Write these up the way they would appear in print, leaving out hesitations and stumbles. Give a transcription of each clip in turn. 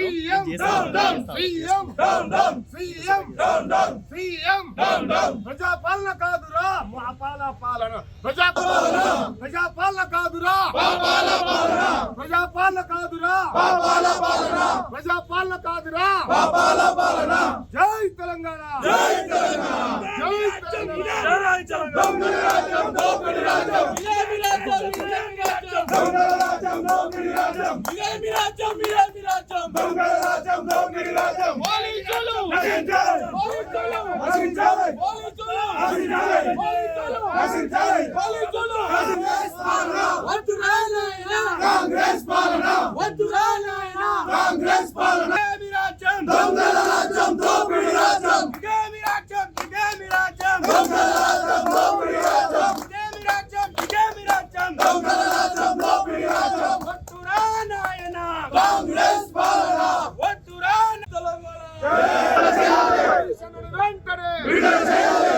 CM down down CM down down CM down down CM down down ప్రజాపాలన కాదురా మాపాల పాలన ప్రజాపాలన ప్రజాపాలన కాదురా మాపాల పాలన ప్రజాపాలన కాదురా మాపాల పాలన ప్రజాపాలన కాదురా మాపాల పాలన జై తెలంగాణ జై తెలంగాణ జై తెలంగాణ జై తెలంగాణ రాజ్యం దోపిడి రాజ్యం బిజెపి రాజ్యం దొంగల రాజ్యం దోపిడి రాజ్యం బిజెపి రాజ్యం బిజెపి రాజ్యం దొంగల రాజ్యం దోపిడి రాజ్యం పోలీసులు నశించాలి పోలీసులు నశించాలి పోలీసులు నశించాలి పోలీసులు నశించాలి పోలీసులు కాంగ్రెస్ పాలన వద్దురా నాయనా కాంగ్రెస్ పాలన వద్దురా నాయనా కాంగ్రెస్ పాలన బిజెపి రాజ్యం దొంగల రాజ్యం దోపిడి రాజ్యం బిజెపి రాజ్యం బిజెపి రాజ్యం దొంగల రాజ్యం దోపిడి రాజ్యం బిజెపి రాజ్యం బిజెపి రాజ్యం దొంగల రాజ్యం దోపిడి రాజ్యం వద్దురా నాయనా కాంగ్రెస్ పాలన వద్దురా తెలంగాణ వెంటనే విడుదల చేయాలి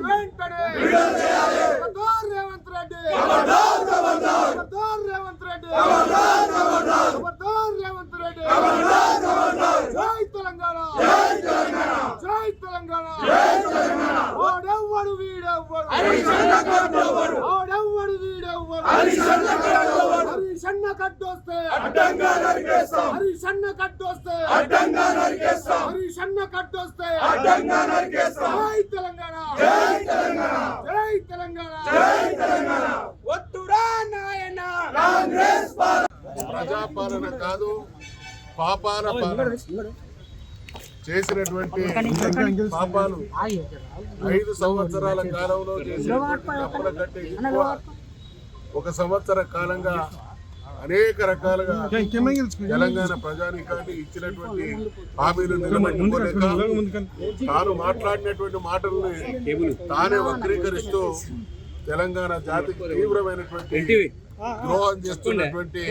వెంటనే విడుదల చేయాలి ఖబర్దార్ రేవంత్ రెడ్డి ఖబర్దార్ ఖబర్దార్ ఖబర్దార్ రేవంత్ రెడ్డి ఖబర్దార్ ఖబర్దార్ ఖబర్దార్ రేవంత్ రెడ్డి ఖబర్దార్ ఖబర్దార్ జై తెలంగాణ జై తెలంగాణ జై తెలంగాణ జై తెలంగాణ ఓడెవ్వడు వీడెవ్వడు హరిశన్న కట్టెవ్వడు ఓడెవ్వడు వీడెవ్వడు హరిశన్న కట్టెవ్వడు హరిశన్న కట్టొస్తే అడ్డంగా నరికేస్తాం హరిశన్న కట్టొస్తే అడ్డంగా నరికేస్తాం హరిశన్న కట్టొస్తే అడ్డంగా నరికేస్తాం జై తెలంగాణ జై తెలంగాణ జై తెలంగాణ జై తెలంగాణ వద్దురా నాయనా కాంగ్రెస్ పాలన ప్రజాపాలన కాదు పాపాల పాలన చేసినటువంటి పాపాలు 5 సంవత్సరాల కాలంలో చేసినటువంటి తప్పుల కంటే ఎక్కువ 1 సంవత్సర కాలంగా అనేక రకాలుగా తెలంగాణ ప్రజానీకాన్ని ఇచ్చినటువంటి హామీలు నిలబెట్టుకోలేక తాను మాట్లాడినటువంటి మాటల్ని తానే వక్రీకరిస్తూ తెలంగాణ జాతికి తీవ్రమైనటువంటి ద్రోహం చేస్తున్నటువంటి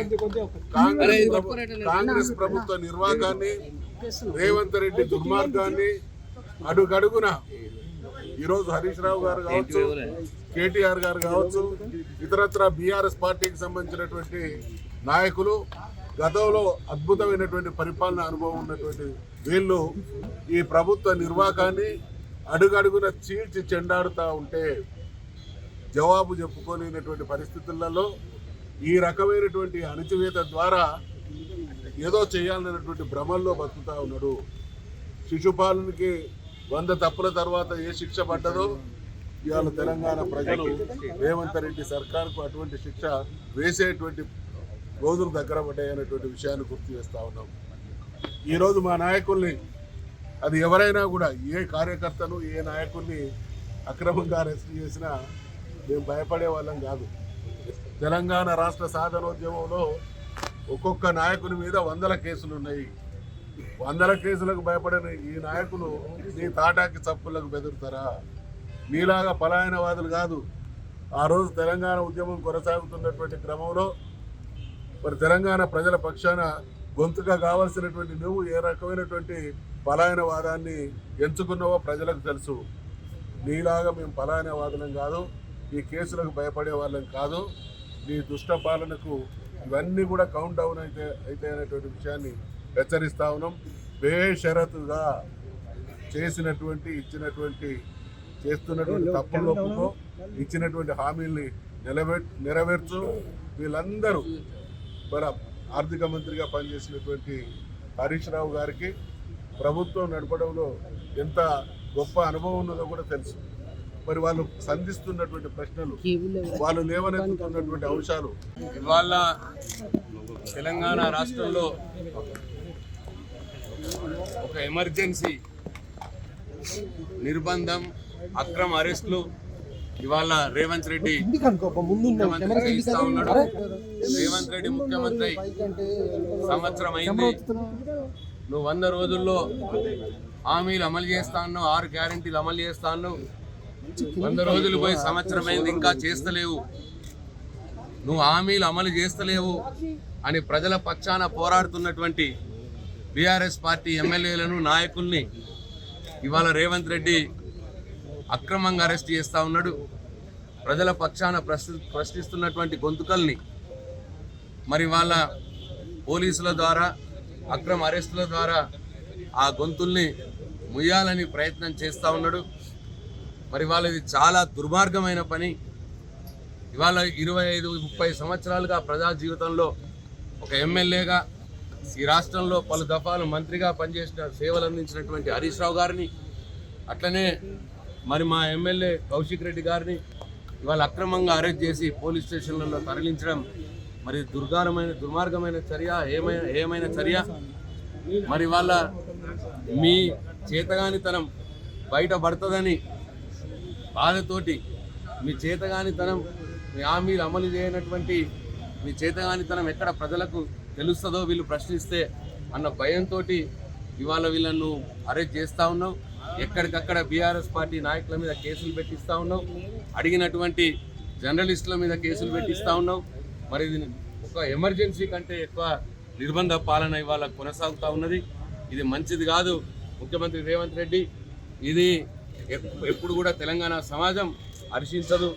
కాంగ్రెస్ ప్రభుత్వ నిర్వాకాన్ని రేవంత్ రెడ్డి దుర్మార్గాన్ని అడుగడుగున ఈరోజు హరీష్ రావు గారు కావచ్చు, కేటీఆర్ గారు కావచ్చు, ఇతరత్ర బీఆర్ఎస్ పార్టీకి సంబంధించినటువంటి నాయకులు గతంలో అద్భుతమైనటువంటి పరిపాలన అనుభవం ఉన్నటువంటి వీళ్ళు ఈ ప్రభుత్వ నిర్వాకాన్ని అడుగడుగున చీల్చి చెండాడుతూ ఉంటే జవాబు చెప్పుకోలేనటువంటి పరిస్థితులలో ఈ రకమైనటువంటి అణచివేత ద్వారా ఏదో చేయాలన్నటువంటి భ్రమల్లో బతుకుతా ఉన్నాడు. శిశుపాలనకి 100 తప్పుల తర్వాత ఏ శిక్ష పడ్డదో ఇవాళ తెలంగాణ ప్రజలు రేవంత్ రెడ్డి సర్కార్కు అటువంటి శిక్ష వేసేటువంటి రోజులు దగ్గర పడ్డాయనేటువంటి విషయాన్ని గుర్తు చేస్తూ ఉన్నాం. ఈరోజు మా నాయకుల్ని అది ఎవరైనా కూడా ఏ కార్యకర్తను ఏ నాయకుల్ని అక్రమంగా అరెస్ట్ చేసినా మేము భయపడే వాళ్ళం కాదు. తెలంగాణ రాష్ట్ర సాధనోద్యమంలో ఒక్కొక్క నాయకుని మీద 100 కేసులు ఉన్నాయి. 100 కేసులకు భయపడిన ఈ నాయకులు నీ తాటాకి చప్పులకు బెదురుతారా? నీలాగా పలాయనవాదులు కాదు. ఆ రోజు తెలంగాణ ఉద్యమం కొనసాగుతున్నటువంటి క్రమంలో మరి తెలంగాణ ప్రజల పక్షాన గొంతుగా కావాల్సినటువంటి నువ్వు ఏ రకమైనటువంటి పలాయనవాదాన్ని ఎంచుకున్నావో ప్రజలకు తెలుసు. నీలాగా మేము పలాయనవాదులం కాదు, ఈ కేసులకు భయపడే వాళ్ళం కాదు. నీ దుష్ట పాలనకు ఇవన్నీ కూడా కౌంట్ డౌన్ అయితే అనేటువంటి విషయాన్ని హెచ్చరిస్తా ఉన్నాం. బేషరతుగా చేస్తున్నటువంటి తప్పులతో ఇచ్చినటువంటి హామీల్ని నెరవేర్చు. వీళ్ళందరూ మరి ఆర్థిక మంత్రిగా పనిచేసినటువంటి హరీష్ రావు గారికి ప్రభుత్వం నడపడంలో ఎంత గొప్ప అనుభవం ఉన్నదో కూడా తెలుసు. మరి వాళ్ళు సంధిస్తున్నటువంటి ప్రశ్నలు, వాళ్ళు లేవనెత్తుతున్నటువంటి అంశాలు ఇవాళ తెలంగాణ రాష్ట్రంలో ఒక ఎమర్జెన్సీ నిర్బంధం, అక్రమ అరెస్టులు ఇవాళ రేవంత్ రెడ్డి ముఖ్యమంత్రి ఇస్తా ఉన్నాడు. రేవంత్ రెడ్డి ముఖ్యమంత్రి సంవత్సరం అయింది. నువ్వు 100 రోజుల్లో హామీలు అమలు చేస్తా ఉన్నావు, 6 గ్యారెంటీలు అమలు చేస్తా ఉన్నావు. 100 రోజులు పోయి సంవత్సరం అయింది, ఇంకా చేస్తలేవు. నువ్వు హామీలు అమలు చేస్తలేవు అని ప్రజల పక్షాన పోరాడుతున్నటువంటి బీఆర్ఎస్ పార్టీ ఎమ్మెల్యేలను, నాయకుల్ని ఇవాళ రేవంత్ రెడ్డి అక్రమంగా అరెస్ట్ చేస్తూ ఉన్నాడు. ప్రజల పక్షాన ప్రశ్నిస్తున్నటువంటి గొంతుకల్ని మరి వాళ్ళ పోలీసుల ద్వారా అక్రమ అరెస్టుల ద్వారా ఆ గొంతుల్ని ముయ్యాలని ప్రయత్నం చేస్తూ ఉన్నాడు. మరి ఇవాళ ఇది చాలా దుర్మార్గమైన పని. ఇవాళ 25-30 సంవత్సరాలుగా ప్రజా జీవితంలో ఒక ఎమ్మెల్యేగా ఈ రాష్ట్రంలో పలు దఫాలు మంత్రిగా పనిచేసిన సేవలు అందించినటువంటి హరీష్ రావు గారిని, అట్లనే మరి మా ఎమ్మెల్యే కౌశిక్ రెడ్డి గారిని ఇవాళ అక్రమంగా అరెస్ట్ చేసి పోలీస్ స్టేషన్లలో తరలించడం మరి దుర్మార్గమైన చర్య, ఏమైన చర్య. మరి వాళ్ళ మీ చేతగానితనం బయటపడుతుందని బాధతోటి, మీ చేతగానితనం, మీ హామీలు అమలు చేయనటువంటి మీ చేతగానితనం ఎక్కడ ప్రజలకు తెలుస్తుందో వీళ్ళు ప్రశ్నిస్తే అన్న భయంతో ఇవాళ వీళ్ళను అరెస్ట్ చేస్తూ ఉన్నాం. ఎక్కడికక్కడ బీఆర్ఎస్ పార్టీ నాయకుల మీద కేసులు పెట్టిస్తూ ఉన్నాం, అడిగినటువంటి జర్నలిస్టుల మీద కేసులు పెట్టిస్తూ ఉన్నాం. మరి ఇది ఒక ఎమర్జెన్సీ కంటే ఎక్కువ నిర్బంధ పాలన ఇవాళ కొనసాగుతూ ఉన్నది. ఇది మంచిది కాదు. ముఖ్యమంత్రి రేవంత్ రెడ్డి ఇది ఎప్పుడు కూడా తెలంగాణ సమాజం హర్షించదు.